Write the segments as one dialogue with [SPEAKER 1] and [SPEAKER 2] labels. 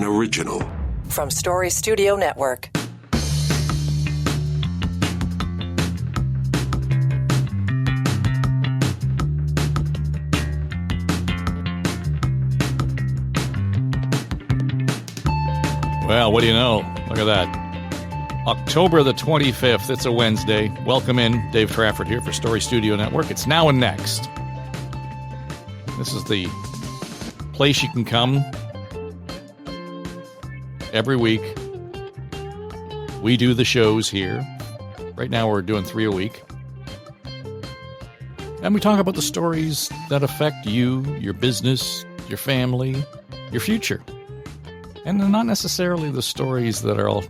[SPEAKER 1] an original.
[SPEAKER 2] From Story Studio Network.
[SPEAKER 3] Well, what do you know? Look at that. October the 25th. It's a Wednesday. Welcome in. Dave Trafford here for Story Studio Network. It's Now and Next. This is the place you can come every week. We do the shows here. Right now we're doing 3 a week. And we talk about the stories that affect you, your business, your family, your future. And they're not necessarily the stories that are all,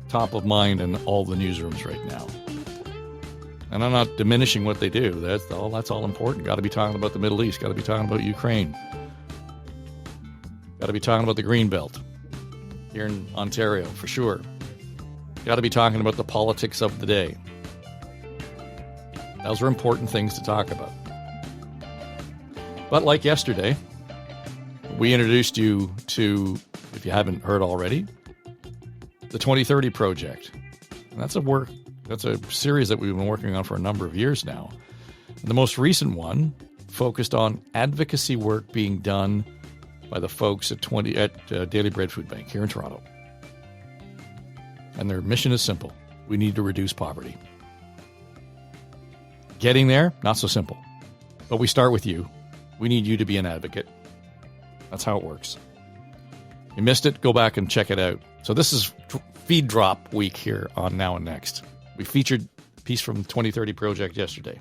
[SPEAKER 3] top of mind in all the newsrooms right now. And I'm not diminishing what they do. That's all important. Got to be talking about the Middle East. Got to be talking about Ukraine. Got to be talking about the Greenbelt here in Ontario, for sure. Got to be talking about the politics of the day. Those are important things to talk about. But like yesterday, we introduced you to, if you haven't heard already, the 2030 Project. And that's a series that we've been working on for a number of years now. And the most recent one focused on advocacy work being done by the folks at Daily Bread Food Bank here in Toronto. And their mission is simple. We need to reduce poverty. Getting there, not so simple. But we start with you. We need you to be an advocate. That's how it works. You missed it? Go back and check it out. So this is feed drop week here on Now and Next. We featured a piece from the 2030 Project yesterday.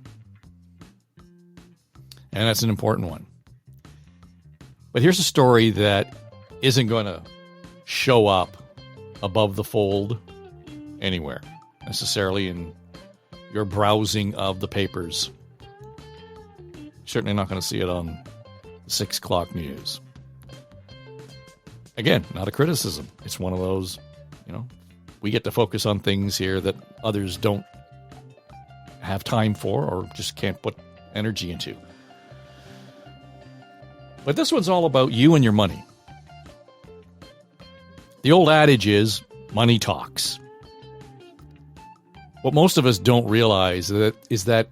[SPEAKER 3] And that's an important one. But here's a story that isn't going to show up above the fold anywhere, necessarily in your browsing of the papers. Certainly not going to see it on 6 o'clock news. Again, not a criticism. It's one of those, we get to focus on things here that others don't have time for or just can't put energy into. But this one's all about you and your money. The old adage is, money talks. What most of us don't realize is that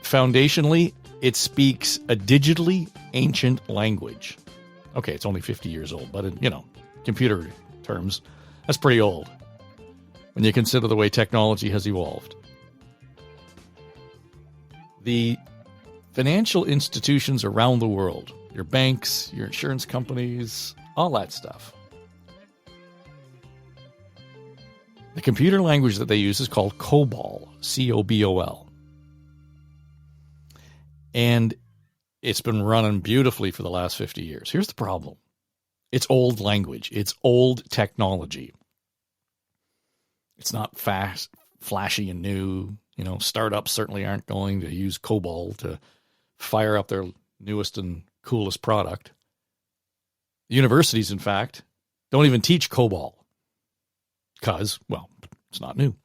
[SPEAKER 3] foundationally, it speaks a digitally ancient language. Okay, it's only 50 years old, but in, computer terms, that's pretty old when you consider the way technology has evolved. The financial institutions around the world, your banks, your insurance companies, all that stuff, the computer language that they use is called COBOL, C-O-B-O-L. And it's been running beautifully for the last 50 years. Here's the problem. It's old language. It's old technology. It's not fast, flashy and new. Startups certainly aren't going to use COBOL to fire up their newest and coolest product. Universities, in fact, don't even teach COBOL because, it's not new.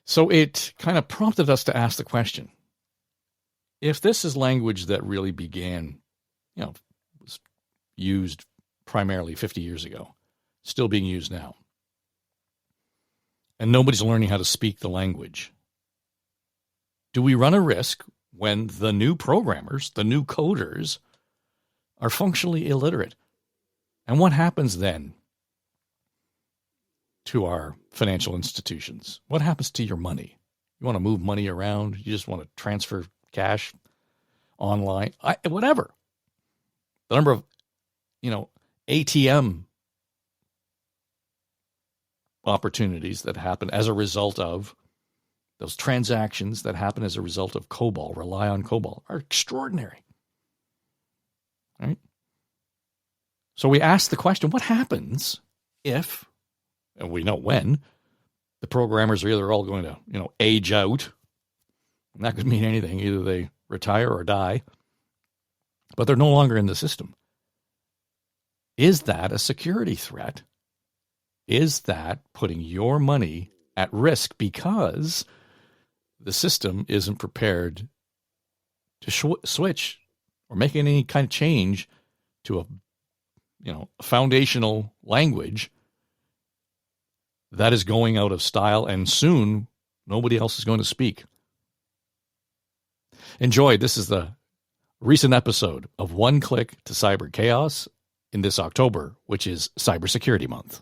[SPEAKER 3] So it kind of prompted us to ask the question, if this is language that really began, was used primarily 50 years ago, still being used now, and nobody's learning how to speak the language, do we run a risk when the new programmers, the new coders, are functionally illiterate? And what happens then to our financial institutions? What happens to your money? You want to move money around? You just want to transfer cash online, whatever. The number of, ATM opportunities that happen as a result of those transactions that happen as a result of COBOL, rely on COBOL, are extraordinary. Right? So we ask the question, what happens if, and we know when, the programmers are either all going to, age out. And that could mean anything. Either they retire or die, but they're no longer in the system. Is that a security threat? Is that putting your money at risk because the system isn't prepared to switch or make any kind of change to a foundational language that is going out of style, and soon nobody else is going to speak. Enjoy. This is the recent episode of One Click to Cyber Chaos in this October, which is Cybersecurity Month.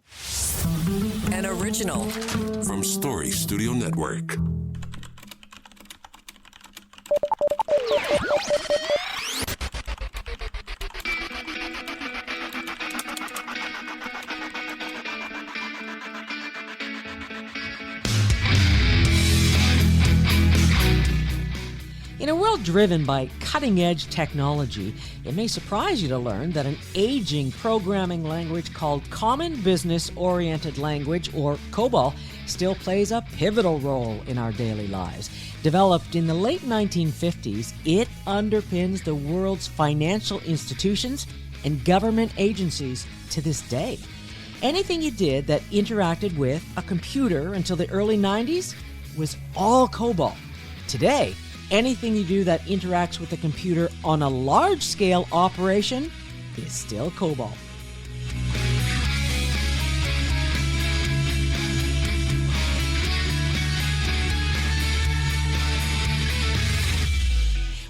[SPEAKER 2] An original
[SPEAKER 1] from Story Studio Network.
[SPEAKER 4] In a world driven by cutting-edge technology, it may surprise you to learn that an aging programming language called Common Business-Oriented Language, or COBOL, still plays a pivotal role in our daily lives. Developed in the late 1950s, it underpins the world's financial institutions and government agencies to this day. Anything you did that interacted with a computer until the early 90s was all COBOL. Today, anything you do that interacts with a computer on a large-scale operation is still COBOL.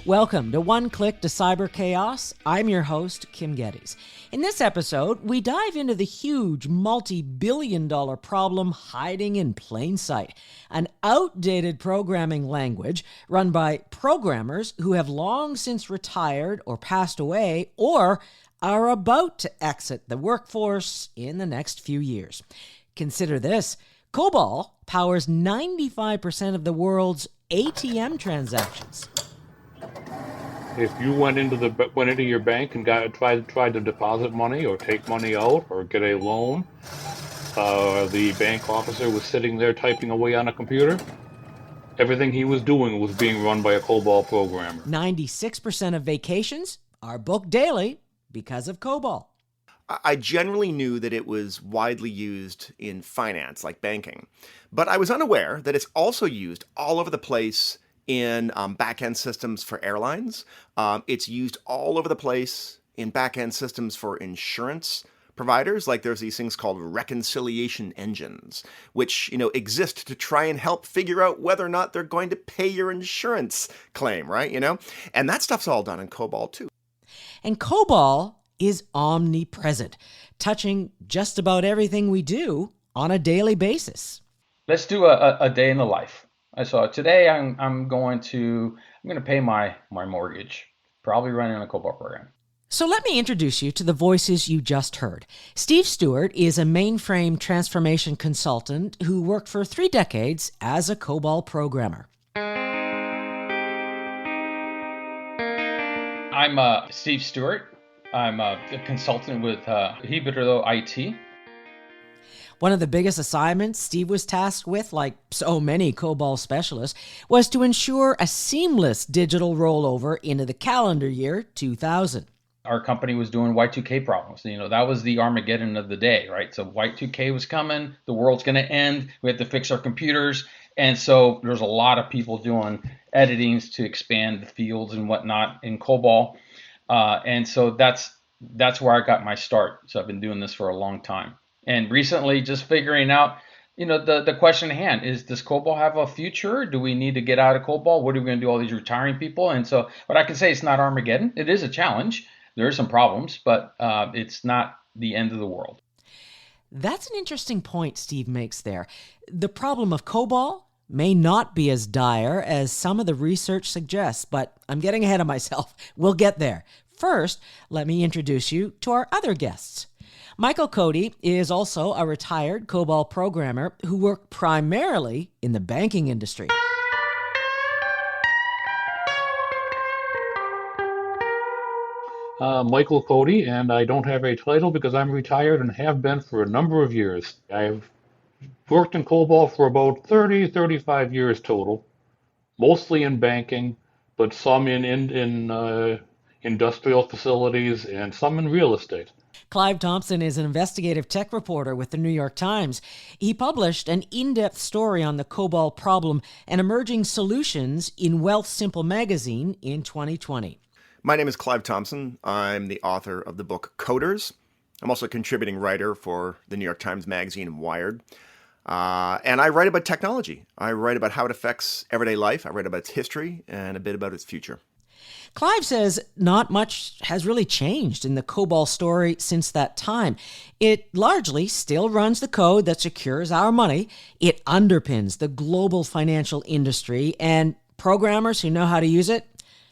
[SPEAKER 4] Welcome to One Click to Cyber Chaos. I'm your host, Kym Geddes. In this episode, we dive into the huge multi-billion-dollar problem hiding in plain sight. An outdated programming language run by programmers who have long since retired or passed away or are about to exit the workforce in the next few years. Consider this. COBOL powers 95% of the world's ATM transactions.
[SPEAKER 5] If you went into your bank and tried to deposit money or take money out or get a loan, the bank officer was sitting there typing away on a computer. Everything he was doing was being run by a COBOL programmer.
[SPEAKER 4] 96% of vacations are booked daily because of COBOL.
[SPEAKER 6] I generally knew that it was widely used in finance, like banking, but I was unaware that it's also used all over the place in back-end systems for airlines. It's used all over the place in back-end systems for insurance providers. Like there's these things called reconciliation engines, which exist to try and help figure out whether or not they're going to pay your insurance claim, right? And that stuff's all done in COBOL too.
[SPEAKER 4] And COBOL is omnipresent, touching just about everything we do on a daily basis.
[SPEAKER 7] Let's do a day in the life. So today I'm going to pay my mortgage, probably running on a COBOL program.
[SPEAKER 4] So let me introduce you to the voices you just heard. Steve Stewart is a mainframe transformation consultant who worked for 3 decades as a COBOL programmer.
[SPEAKER 7] I'm Steve Stewart. I'm a consultant with Hebrew IT.
[SPEAKER 4] One of the biggest assignments Steve was tasked with, like so many COBOL specialists, was to ensure a seamless digital rollover into the calendar year 2000.
[SPEAKER 7] Our company was doing Y2K problems. That was the Armageddon of the day, right? So Y2K was coming, the world's going to end, we had to fix our computers. And so there's a lot of people doing editings to expand the fields and whatnot in COBOL. And so that's where I got my start. So I've been doing this for a long time. And recently, just figuring out, the question at hand is, does COBOL have a future? Do we need to get out of COBOL? What are we going to do, all these retiring people? And so, but I can say it's not Armageddon. It is a challenge. There are some problems, but it's not the end of the world.
[SPEAKER 4] That's an interesting point Steve makes there. The problem of COBOL may not be as dire as some of the research suggests, but I'm getting ahead of myself. We'll get there. First, let me introduce you to our other guests. Michael Cody is also a retired COBOL programmer who worked primarily in the banking industry.
[SPEAKER 5] Michael Cody, and I don't have a title because I'm retired and have been for a number of years. I've worked in COBOL for about 35 years total, mostly in banking, but some in industrial facilities and some in real estate.
[SPEAKER 4] Clive Thompson is an investigative tech reporter with the New York Times. He published an in-depth story on the COBOL problem and emerging solutions in Wealth Simple magazine in 2020.
[SPEAKER 6] My name is Clive Thompson. I'm the author of the book Coders, I'm also a contributing writer for the New York Times Magazine and Wired. And I write about technology. I write about how it affects everyday life. I write about its history and a bit about its future.
[SPEAKER 4] Clive says not much has really changed in the COBOL story since that time. It largely still runs the code that secures our money. It underpins the global financial industry, and programmers who know how to use it,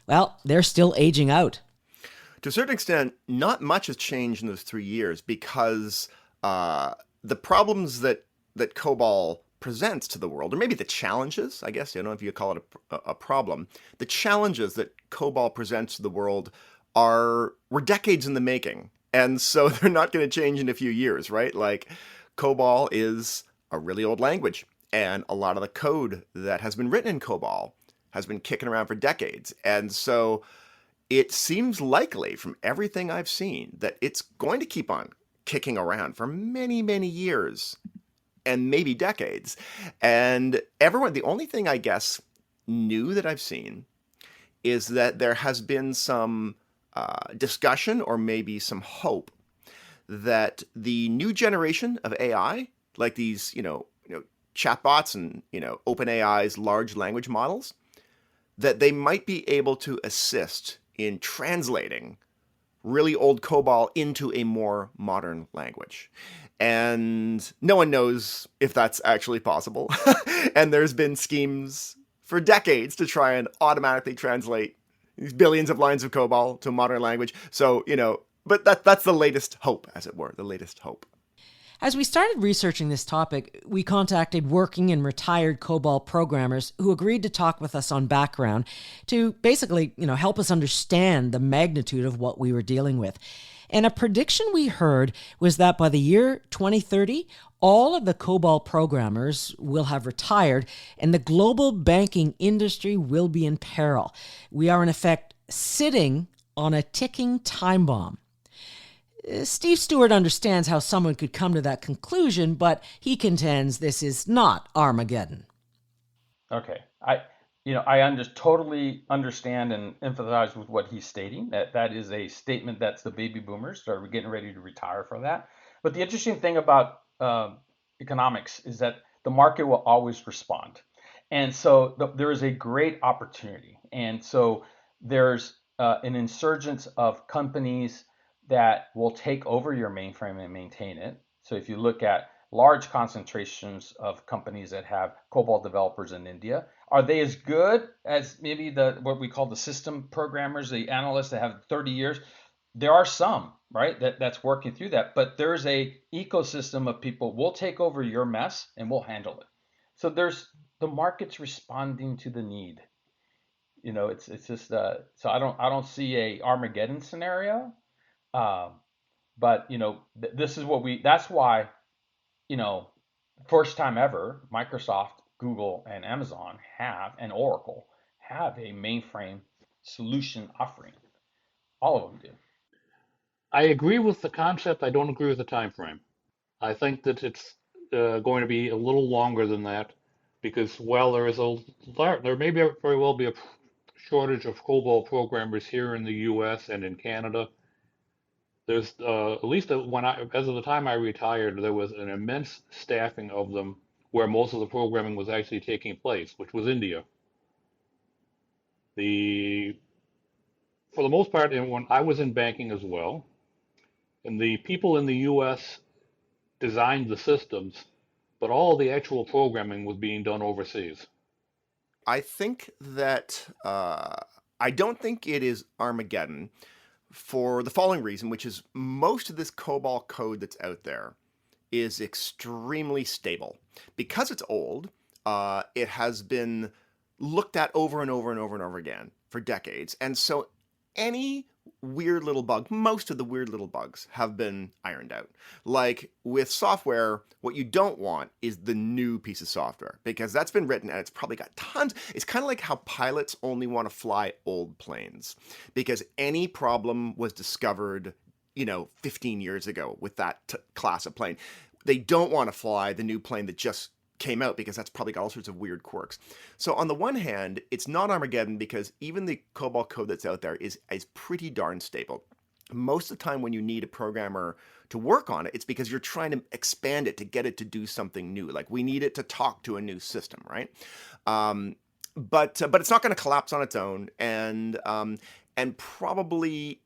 [SPEAKER 4] well, they're still aging out.
[SPEAKER 6] To a certain extent, not much has changed in those 3 years because the problems that COBOL presents to the world, or maybe the challenges, I guess, I don't know if you call it a problem, the challenges that COBOL presents to the world were decades in the making. And so they're not going to change in a few years, right? Like, COBOL is a really old language, and a lot of the code that has been written in COBOL has been kicking around for decades. And so it seems likely from everything I've seen that it's going to keep on kicking around for many, many years and maybe decades. And the only thing I guess new that I've seen is that there has been some discussion or maybe some hope that the new generation of AI, like these, chatbots and, OpenAI's large language models, that they might be able to assist in translating really old COBOL into a more modern language. And no one knows if that's actually possible. And there's been schemes for decades to try and automatically translate these billions of lines of COBOL to a modern language. So, but that's the latest hope, as it were, the latest hope.
[SPEAKER 4] As we started researching this topic, we contacted working and retired COBOL programmers who agreed to talk with us on background to basically, help us understand the magnitude of what we were dealing with. And a prediction we heard was that by the year 2030, all of the COBOL programmers will have retired and the global banking industry will be in peril. We are in effect sitting on a ticking time bomb. Steve Stewart understands how someone could come to that conclusion, but he contends this is not Armageddon.
[SPEAKER 7] Okay. I totally understand and empathize with what he's stating. That is a statement that's the baby boomers are getting ready to retire for that. But the interesting thing about economics is that the market will always respond. And so there is a great opportunity. And so there's an insurgence of companies that will take over your mainframe and maintain it. So if you look at large concentrations of companies that have COBOL developers in India, are they as good as maybe what we call the system programmers, the analysts that have 30 years? There are some, right, that's working through that. But there's a ecosystem of people, we'll take over your mess and we'll handle it. So the market's responding to the need. It's just so I don't see a Armageddon scenario. But this is that's why, first time ever, Microsoft, Google, and Amazon and Oracle have a mainframe solution offering. All of them do.
[SPEAKER 5] I agree with the concept. I don't agree with the time frame. I think that it's going to be a little longer than that because while there may very well be a shortage of COBOL programmers here in the U.S. and in Canada. There's at least as of the time I retired, there was an immense staffing of them where most of the programming was actually taking place, which was India. For the most part, and when I was in banking as well, and the people in the U.S. designed the systems, but all the actual programming was being done overseas.
[SPEAKER 6] I think that I don't think it is Armageddon for the following reason, which is most of this COBOL code that's out there is extremely stable. Because it's old, it has been looked at over and over and over and over again for decades. And so any weird little bug, most of the weird little bugs have been ironed out. Like with software, what you don't want is the new piece of software because that's been written and it's probably got tons. It's kind of like how pilots only want to fly old planes because any problem was discovered, 15 years ago with that class of plane. They don't want to fly the new plane that just came out because that's probably got all sorts of weird quirks. So on the one hand, it's not Armageddon because even the COBOL code that's out there is pretty darn stable. most of the time when you need a programmer to work on it, it's because you're trying to expand it to get it to do something new. Like we need it to talk to a new system, right? But it's not going to collapse on its own, and probably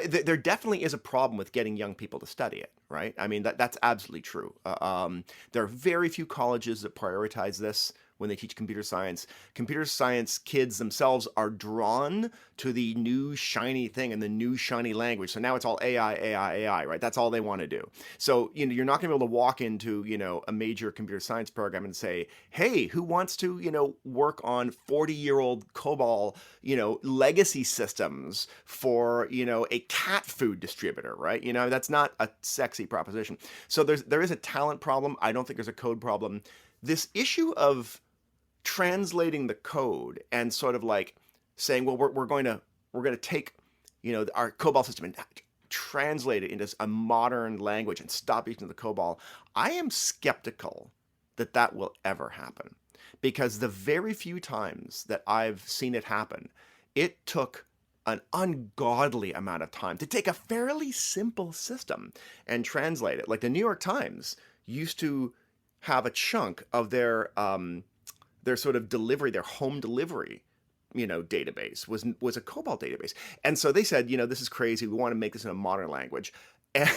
[SPEAKER 6] there definitely is a problem with getting young people to study it, right? I mean that's absolutely true. There are very few colleges that prioritize this when they teach computer science. Computer science kids themselves are drawn to the new shiny thing and the new shiny language. So now it's all AI, right? That's all they want to do. So, you're not going to be able to walk into, a major computer science program and say, hey, who wants to, work on 40-year-old COBOL, legacy systems for, a cat food distributor, right? That's not a sexy proposition. So there is a talent problem. I don't think there's a code problem. This issue of translating the code and sort of like saying, well, we're going to take, our COBOL system and translate it into a modern language and stop using the COBOL. I am skeptical that will ever happen, because the very few times that I've seen it happen, it took an ungodly amount of time to take a fairly simple system and translate it. Like the New York Times used to have a chunk of their sort of delivery, their home delivery, database was a COBOL database. And so they said, this is crazy. We want to make this in a modern language. And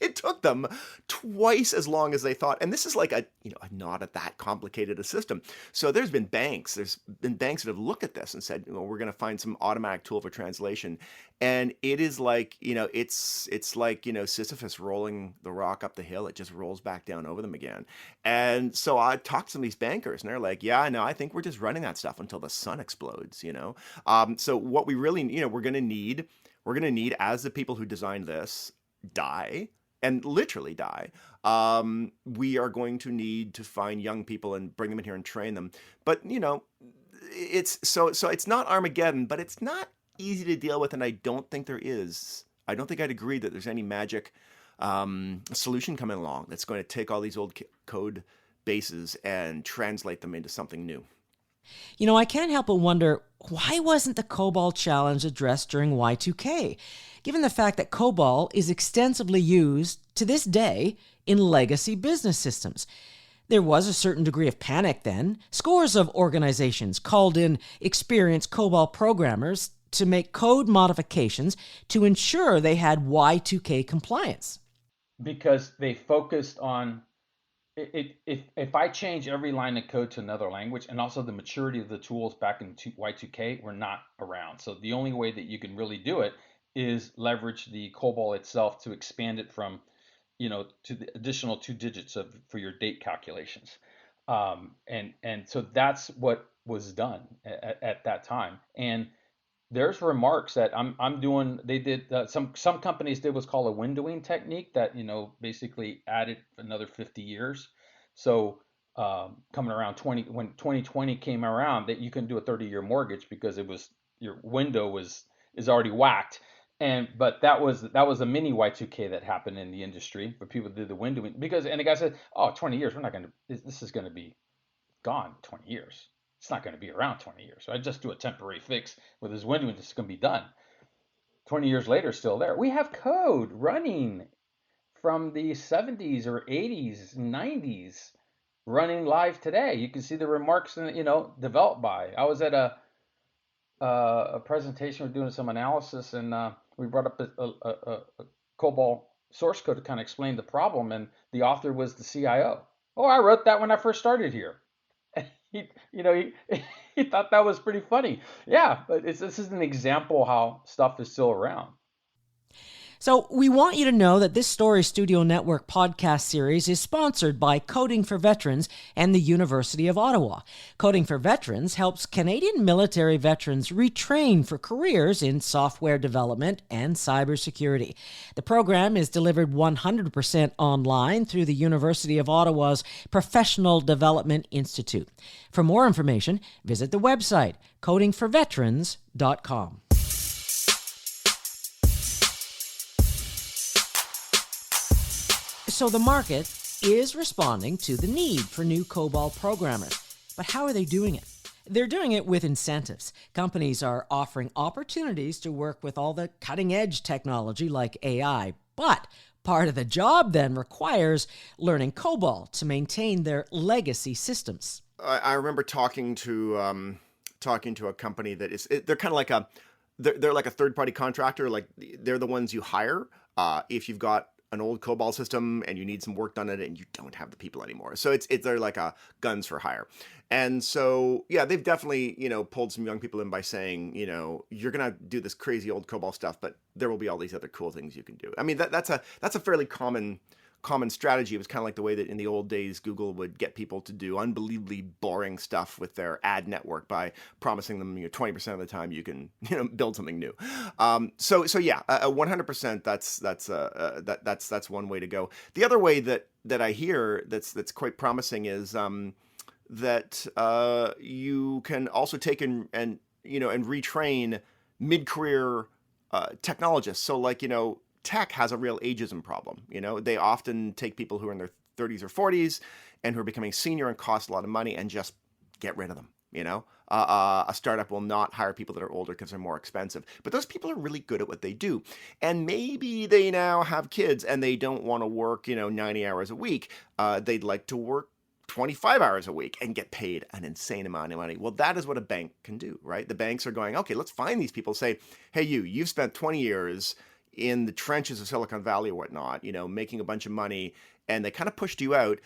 [SPEAKER 6] it took them twice as long as they thought. And this is like a not that complicated a system. So there's been banks that have looked at this and said, we're going to find some automatic tool for translation. And it is like, it's like, Sisyphus rolling the rock up the hill. It just rolls back down over them again. And so I talked to some of these bankers and they're like, yeah, no, I think we're just running that stuff until the sun explodes, So what we really, we're going to need, as the people who designed this die, and literally die, we are going to need to find young people and bring them in here and train them. But it's so it's not Armageddon, but it's not easy to deal with, and I don't think there is. I don't think I'd agree that there's any magic solution coming along that's going to take all these old code bases and translate them into something new.
[SPEAKER 4] I can't help but wonder, why wasn't the COBOL challenge addressed during Y2K, given the fact that COBOL is extensively used to this day in legacy business systems? There was a certain degree of panic then. Scores of organizations called in experienced COBOL programmers to make code modifications to ensure they had Y2K compliance.
[SPEAKER 7] Because they focused on if I change every line of code to another language, and also the maturity of the tools back in Y2K were not around. So the only way that you can really do it is leverage the COBOL itself to expand it from, to the additional 2 digits for your date calculations. And so that's what was done at that time. And there's remarks that I'm doing. They did some companies did what's called a windowing technique that basically added another 50 years. So coming around when 2020 came around, that you couldn't do a 30-year mortgage because your window is already whacked. But that was a mini Y2K that happened in the industry where people did the windowing and the guy said, 20 years, this is going to be gone in 20 years. It's not going to be around 20 years. So I just do a temporary fix with his windowing. It's going to be done. 20 years later, still there. We have code running from the 70s or 80s, 90s, running live today. You can see the remarks, developed by. I was at a presentation. We're doing some analysis, and we brought up a COBOL source code to kind of explain the problem, and the author was the CIO. Oh, I wrote that when I first started here. He thought that was pretty funny. Yeah, but this is an example how stuff is still around.
[SPEAKER 4] So we want you to know that this Story Studio Network podcast series is sponsored by Coding for Veterans and the University of Ottawa. Coding for Veterans helps Canadian military veterans retrain for careers in software development and cybersecurity. The program is delivered 100% online through the University of Ottawa's Professional Development Institute. For more information, visit the website codingforveterans.com. So the market is responding to the need for new COBOL programmers. But how are they doing it? They're doing it with incentives. Companies are offering opportunities to work with all the cutting edge technology like AI. But part of the job then requires learning COBOL to maintain their legacy systems.
[SPEAKER 6] I remember talking to a company that they're kind of like they're like a third party contractor. Like they're the ones you hire if you've got an old COBOL system and you need some work done on it and you don't have the people anymore. So they're like a guns for hire. And so, yeah, they've definitely, pulled some young people in by saying, you're going to do this crazy old COBOL stuff, but there will be all these other cool things you can do. I mean, that's a fairly common strategy. It was kind of like the way that in the old days, Google would get people to do unbelievably boring stuff with their ad network by promising them 20% of the time you can build something new. So yeah, 100%. That's one way to go. The other way that I hear that's quite promising is that you can also take and retrain mid-career technologists. So like tech has a real ageism problem. They often take people who are in their 30s or 40s and who are becoming senior and cost a lot of money and just get rid of them. A startup will not hire people that are older because they're more expensive. But those people are really good at what they do. And maybe they now have kids and they don't want to work, 90 hours a week. They'd like to work 25 hours a week and get paid an insane amount of money. Well, that is what a bank can do, right? The banks are going, okay, let's find these people, say, hey, you've spent 20 years in the trenches of Silicon Valley or whatnot, making a bunch of money, and they kind of pushed you out.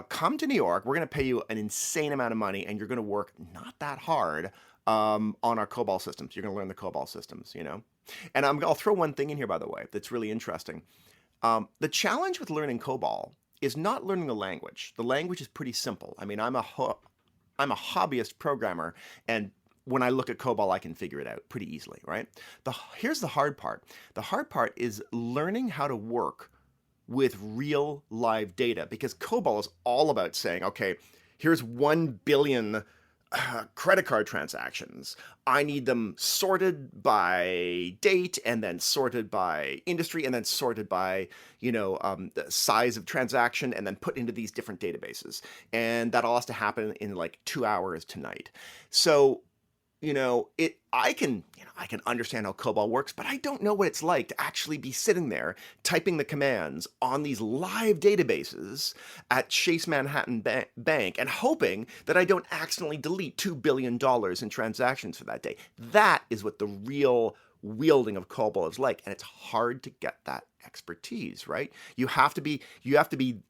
[SPEAKER 6] Come to New York. We're going to pay you an insane amount of money, and you're going to work not that hard on our COBOL systems. You're going to learn the COBOL systems, And I'll throw one thing in here, by the way, that's really interesting. The challenge with learning COBOL is not learning the language. The language is pretty simple. I mean, I'm a hobbyist programmer, and when I look at COBOL, I can figure it out pretty easily, right? Here's the hard part. The hard part is learning how to work with real live data, because COBOL is all about saying, okay, here's 1 billion credit card transactions. I need them sorted by date, and then sorted by industry, and then sorted by, the size of transaction, and then put into these different databases. And that all has to happen in like 2 hours tonight. So I can understand how COBOL works, but I don't know what it's like to actually be sitting there typing the commands on these live databases at Chase Manhattan Bank and hoping that I don't accidentally delete $2 billion in transactions for that day. That is what the real wielding of COBOL is like, and it's hard to get that expertise, right? You have to be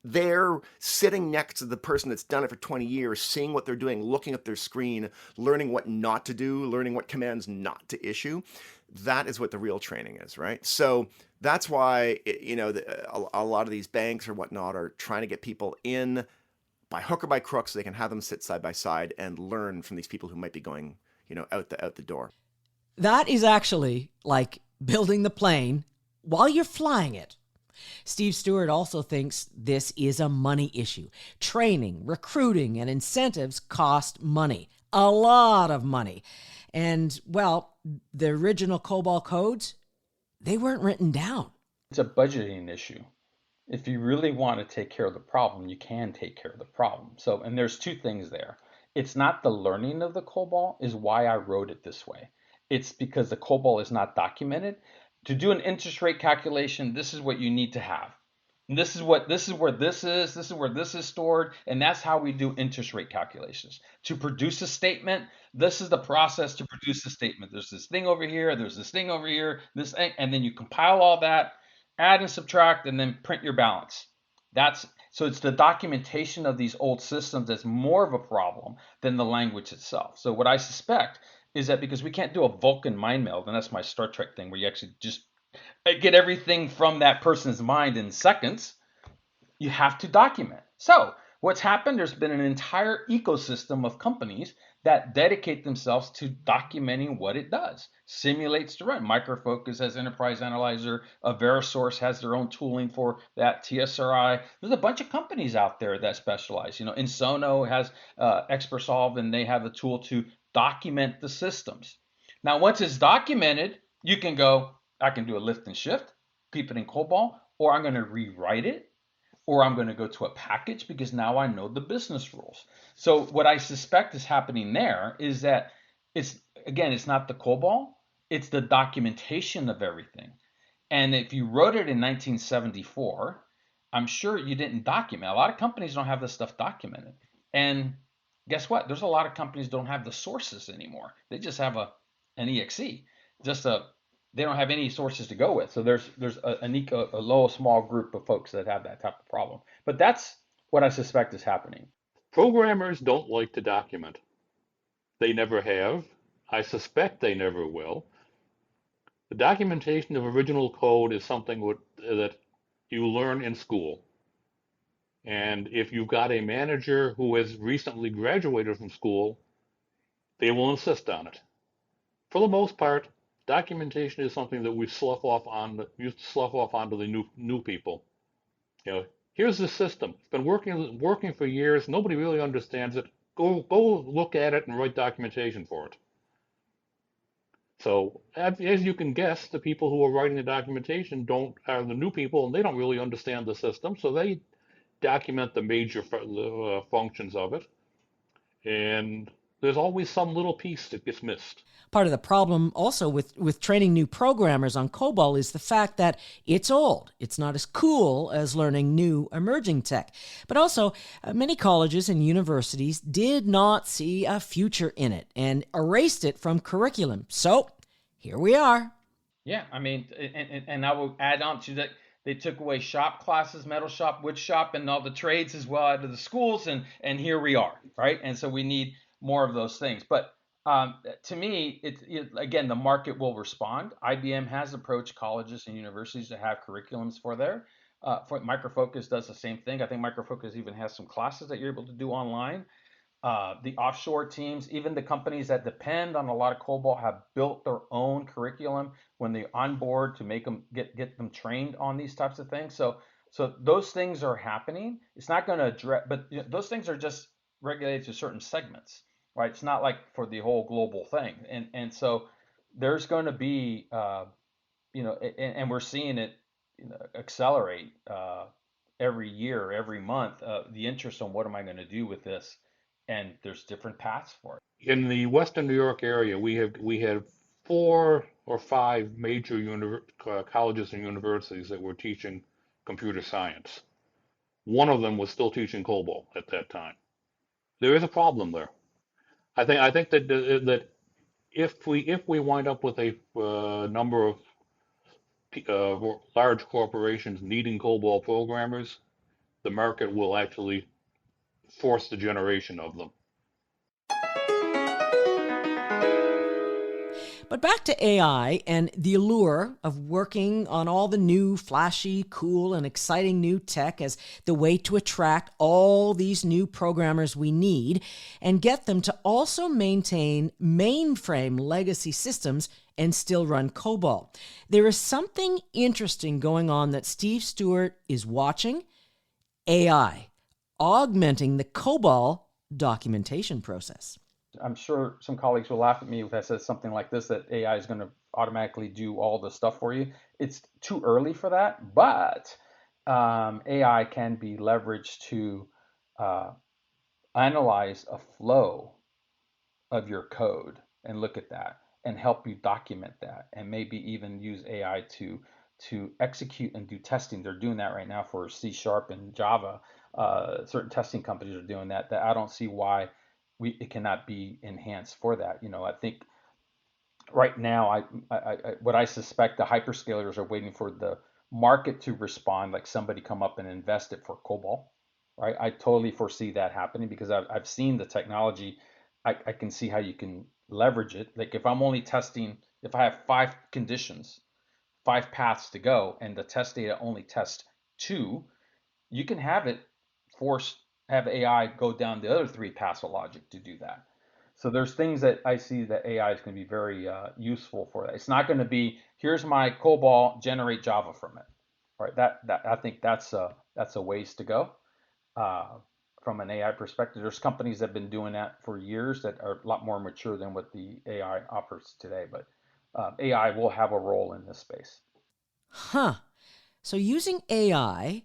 [SPEAKER 6] there sitting next to the person that's done it for 20 years, seeing what they're doing, looking at their screen, learning what not to do, learning what commands not to issue. That is what the real training is, right? So that's why a lot of these banks or whatnot are trying to get people in by hook or by crook so they can have them sit side by side and learn from these people who might be going out the door.
[SPEAKER 4] That is actually like building the plane while you're flying it. Steve Stewart also thinks this is a money issue. Training, recruiting, and incentives cost money. A lot of money. And, well, the original COBOL codes, they weren't written down.
[SPEAKER 7] It's a budgeting issue. If you really want to take care of the problem, you can take care of the problem. So, and there's two things there. It's not the learning of the COBOL is why I wrote it this way. It's because the COBOL is not documented. To do an interest rate calculation, this is what you need to have. And this is where this is stored, and that's how we do interest rate calculations. To produce a statement, this is the process to produce a statement. There's this thing over here, there's this thing over here, this thing, and then you compile all that, add and subtract, and then print your balance. So it's the documentation of these old systems that's more of a problem than the language itself. So what I suspect is that because we can't do a Vulcan mind meld, and that's my Star Trek thing, where you actually just get everything from that person's mind in seconds, you have to document. So what's happened, there's been an entire ecosystem of companies that dedicate themselves to documenting what it does. Simulates to run. Micro Focus has Enterprise Analyzer. Verisource has their own tooling for that. TSRI. There's a bunch of companies out there that specialize. Insono has Expersolve, and they have a tool to document the systems. Now, once it's documented, you can go, I can do a lift and shift, keep it in COBOL, or I'm going to rewrite it. or I'm going to go to a package because now I know the business rules. So what I suspect is happening there is that it's not the COBOL, it's the documentation of everything. And if you wrote it in 1974, I'm sure you didn't document. A lot of companies don't have this stuff documented. And guess what? There's a lot of companies don't have the sources anymore. They just have an EXE. They don't have any sources to go with. So there's a low small group of folks that have that type of problem. But that's what I suspect is happening.
[SPEAKER 5] Programmers don't like to document. They never have. I suspect they never will. The documentation of original code is something that you learn in school. And if you've got a manager who has recently graduated from school, they will insist on it. For the most part, documentation is something that we slough off onto the new people. You know, here's the system. It's been working for years. Nobody really understands it. Go look at it and write documentation for it. So as you can guess, the people who are writing the documentation are the new people, and they don't really understand the system. So they document the major functions of it, and there's always some little piece that gets missed.
[SPEAKER 4] Part of the problem also with training new programmers on COBOL is the fact that it's old. It's not as cool as learning new emerging tech. But also, many colleges and universities did not see a future in it and erased it from curriculum. So here we are.
[SPEAKER 7] Yeah, I mean, and I will add on to that. They took away shop classes, metal shop, wood shop, and all the trades as well out of the schools, and here we are, right? And so we need more of those things. But to me, again, the market will respond. IBM has approached colleges and universities to have curriculums for there. For Micro Focus does the same thing. I think Micro Focus even has some classes that you're able to do online. The offshore teams, even the companies that depend on a lot of COBOL, have built their own curriculum when they onboard to make them get them trained on these types of things. So those things are happening. It's not going to address, but those things are just regulated to certain segments, right? It's not like for the whole global thing. And so there's going to be, and we're seeing it accelerate every year, every month. The interest on what am I going to do with this? And there's different paths for it.
[SPEAKER 5] In the Western New York area, we had 4 or 5 major colleges and universities that were teaching computer science. One of them was still teaching COBOL at that time. There is a problem there. I think that if we wind up with a number of large corporations needing COBOL programmers, the market will actually force the generation of them.
[SPEAKER 4] But back to AI and the allure of working on all the new, flashy, cool, and exciting new tech as the way to attract all these new programmers we need and get them to also maintain mainframe legacy systems and still run COBOL. There is something interesting going on that Steve Stewart is watching: AI augmenting the COBOL documentation process.
[SPEAKER 7] I'm sure some colleagues will laugh at me if I said something like this, that AI is going to automatically do all the stuff for you. It's too early for that, but AI can be leveraged to analyze a flow of your code and look at that and help you document that, and maybe even use AI to execute and do testing. They're doing that right now for C# and Java. Certain testing companies are doing that. That I don't see why it cannot be enhanced for that. I think right now, what I suspect the hyperscalers are waiting for the market to respond, like somebody come up and invest it for COBOL, right? I totally foresee that happening because I've seen the technology. I can see how you can leverage it. Like if I'm only testing, if I have 5 conditions, 5 paths to go, and the test data only test 2, you can have it have AI go down the other 3 paths of logic to do that. So there's things that I see that AI is going to be very useful for that. It's not going to be, here's my COBOL, generate Java from it, right? That I think that's a ways to go from an AI perspective. There's companies that have been doing that for years that are a lot more mature than what the AI offers today. But AI will have a role in this space.
[SPEAKER 4] So using AI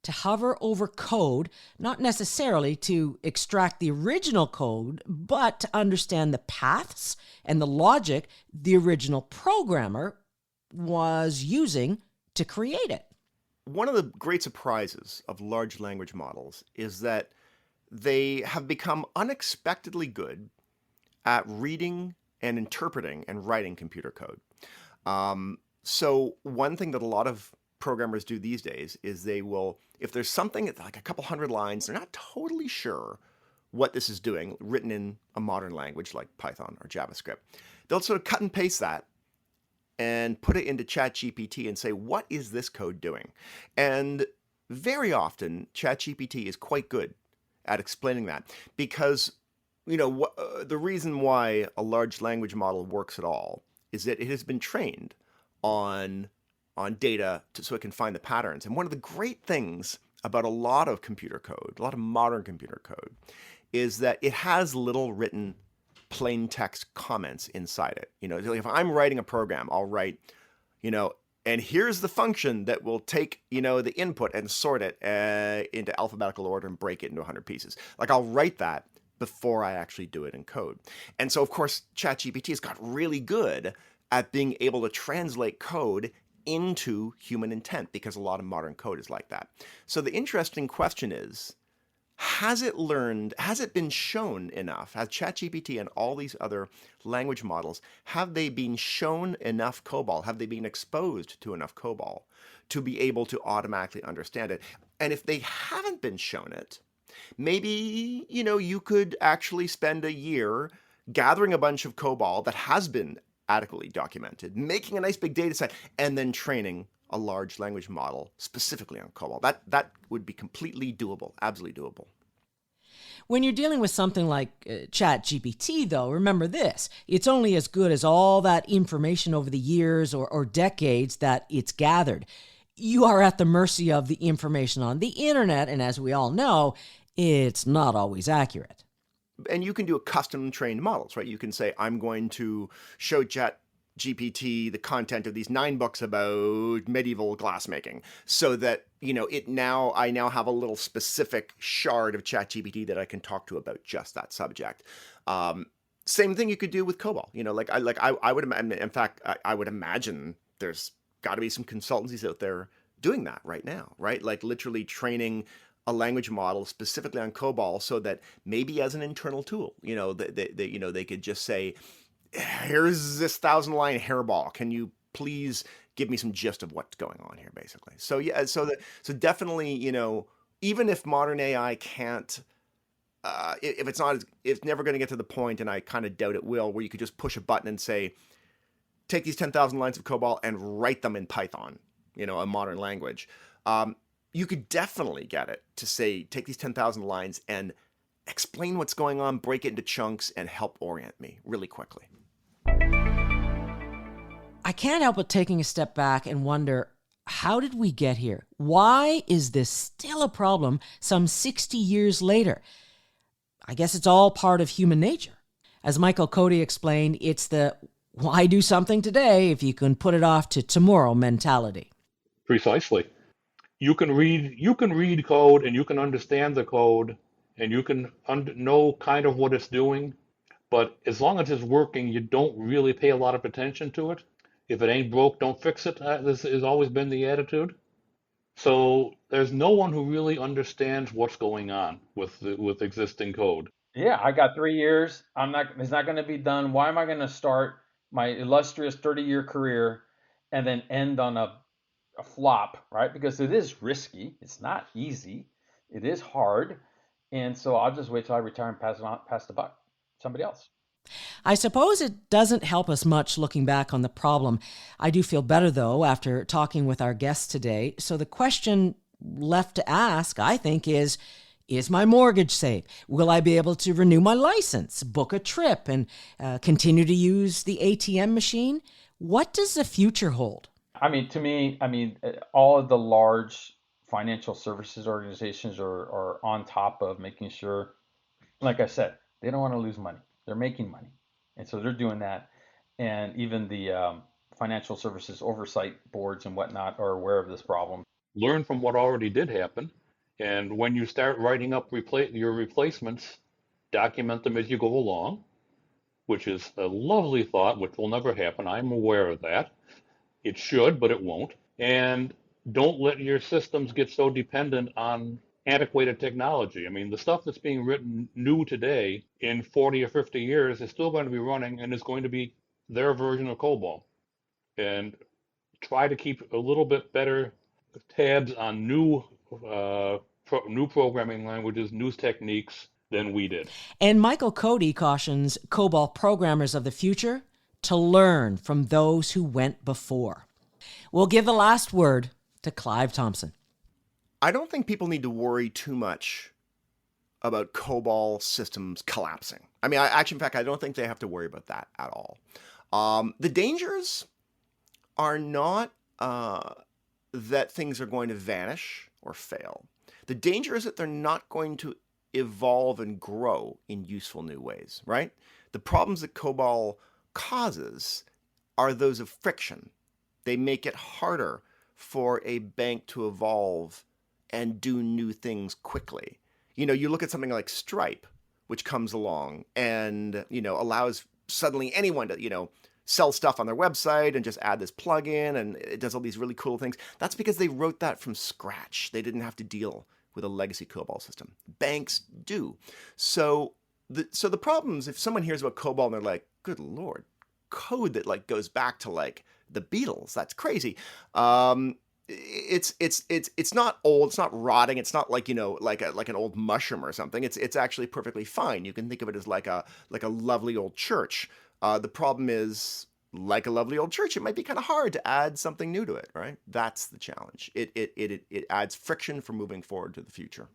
[SPEAKER 4] to hover over code, not necessarily to extract the original code, but to understand the paths and the logic the original programmer was using to create it.
[SPEAKER 6] One of the great surprises of large language models is that they have become unexpectedly good at reading and interpreting and writing computer code. So one thing that a lot of programmers do these days is they will, if there's something that's like a couple hundred lines, they're not totally sure what this is doing, written in a modern language like Python or JavaScript, they'll sort of cut and paste that and put it into ChatGPT and say, what is this code doing? And very often, ChatGPT is quite good at explaining that because, the reason why a large language model works at all is that it has been trained on data so it can find the patterns. And one of the great things about a lot of computer code, a lot of modern computer code, is that it has little written plain text comments inside it. If I'm writing a program, I'll write, and here's the function that will take, the input and sort it into alphabetical order and break it into 100 pieces. Like I'll write that before I actually do it in code. And so, of course, ChatGPT has got really good at being able to translate code into human intent because a lot of modern code is like that. So the interesting question is, has it been shown enough, has ChatGPT and all these other language models, have they been shown enough COBOL? Have they been exposed to enough COBOL to be able to automatically understand it? And if they haven't been shown it, maybe, you could actually spend a year gathering a bunch of COBOL that has been adequately documented, making a nice big data set, and then training a large language model specifically on COBOL. That would be completely doable, absolutely doable.
[SPEAKER 4] When you're dealing with something like ChatGPT, though, remember this. It's only as good as all that information over the years or decades that it's gathered. You are at the mercy of the information on the internet, and as we all know, it's not always accurate.
[SPEAKER 6] And you can do a custom trained models, right? You can say, I'm going to show ChatGPT the content of these 9 books about medieval glassmaking so that, I now have a little specific shard of ChatGPT that I can talk to about just that subject. Same thing you could do with COBOL. I would imagine, in fact, I would imagine there's got to be some consultancies out there doing that right now, right? Like literally training a language model specifically on COBOL so that maybe as an internal tool, they could just say, here's this 1,000-line hairball. Can you please give me some gist of what's going on here, basically? So yeah, so definitely, even if modern AI can't, if it's never going to get to the point, and I kind of doubt it will, where you could just push a button and say, take these 10,000 lines of COBOL and write them in Python, a modern language. You could definitely get it to say, take these 10,000 lines and explain what's going on, break it into chunks, and help orient me really quickly.
[SPEAKER 4] I can't help but taking a step back and wonder, how did we get here? Why is this still a problem some 60 years later? I guess it's all part of human nature. As Michael Cody explained, it's the why do something today if you can put it off to tomorrow mentality.
[SPEAKER 5] Precisely. You can read code and you can understand the code and you can know kind of what it's doing, but as long as it's working, you don't really pay a lot of attention to it. If it ain't broke, don't fix it. This has always been the attitude. So there's no one who really understands what's going on with existing code.
[SPEAKER 7] Yeah, I got 3 years. It's not going to be done. Why am I going to start my illustrious 30-year career and then end on a flop, right? Because it is risky. It's not easy. It is hard. And so I'll just wait till I retire and pass the buck. Somebody else.
[SPEAKER 4] I suppose it doesn't help us much looking back on the problem. I do feel better, though, after talking with our guests today. So the question left to ask, I think, is my mortgage safe? Will I be able to renew my license, book a trip, and continue to use the ATM machine? What does the future hold?
[SPEAKER 7] To me, all of the large financial services organizations are on top of making sure, like I said, they don't want to lose money. They're making money. And so they're doing that. And even the financial services oversight boards and whatnot are aware of this problem.
[SPEAKER 5] learn from what already did happen. And when you start writing up your replacements, document them as you go along, which is a lovely thought, which will never happen. I'm aware of that. It should, but it won't. And don't let your systems get so dependent on antiquated technology. I mean, the stuff that's being written new today in 40 or 50 years is still going to be running and is going to be their version of COBOL. And try to keep a little bit better tabs on new programming languages, new techniques than we did.
[SPEAKER 4] And Michael Cody cautions COBOL programmers of the future to learn from those who went before. We'll give the last word to Clive Thompson.
[SPEAKER 6] I don't think people need to worry too much about COBOL systems collapsing. I mean, in fact, I don't think they have to worry about that at all. The dangers are not that things are going to vanish or fail. The danger is that they're not going to evolve and grow in useful new ways, right? The problems that COBOL causes are those of friction. They make it harder for a bank to evolve and do new things quickly. You know, you look at something like Stripe, which comes along and, allows suddenly anyone to, sell stuff on their website and just add this plugin, and it does all these really cool things. That's because they wrote that from scratch. They didn't have to deal with a legacy COBOL system. Banks do. So the problems, if someone hears about COBOL and they're like, good Lord, code that goes back to the Beatles, that's crazy. It's not old, it's not rotting, it's not like an old mushroom or something. It's actually perfectly fine. You can think of it as like a lovely old church. The problem is, like a lovely old church, it might be kind of hard to add something new to it, right? That's the challenge. It adds friction for moving forward to the future.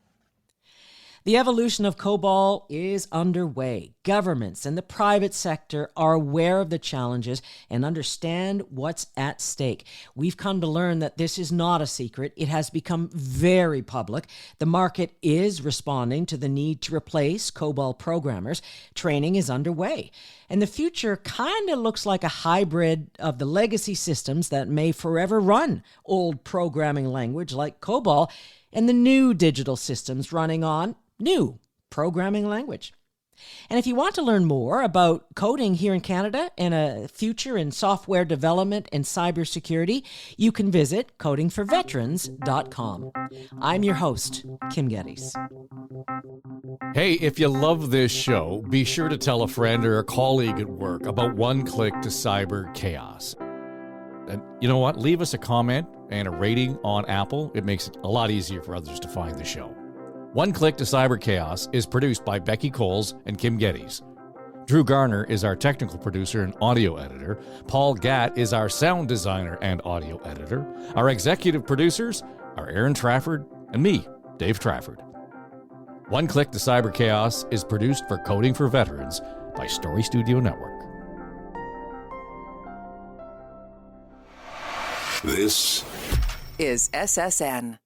[SPEAKER 4] The evolution of COBOL is underway. Governments and the private sector are aware of the challenges and understand what's at stake. We've come to learn that this is not a secret. It has become very public. The market is responding to the need to replace COBOL programmers. Training is underway. And the future kind of looks like a hybrid of the legacy systems that may forever run old programming language like COBOL and the new digital systems running on new programming language. And if you want to learn more about coding here in Canada and a future in software development and cybersecurity, you can visit codingforveterans.com. I'm your host, Kym Geddes.
[SPEAKER 3] Hey, if you love this show, be sure to tell a friend or a colleague at work about One Click to Cyber Chaos. And you know what? Leave us a comment and a rating on Apple. It makes it a lot easier for others to find the show. One Click to Cyber Chaos is produced by Becky Coles and Kym Geddes. Drew Garner is our technical producer and audio editor. Paul Gatt is our sound designer and audio editor. Our executive producers are Aaron Trafford and me, Dave Trafford. One Click to Cyber Chaos is produced for Coding for Veterans by Story Studio Network.
[SPEAKER 1] This
[SPEAKER 2] is SSN.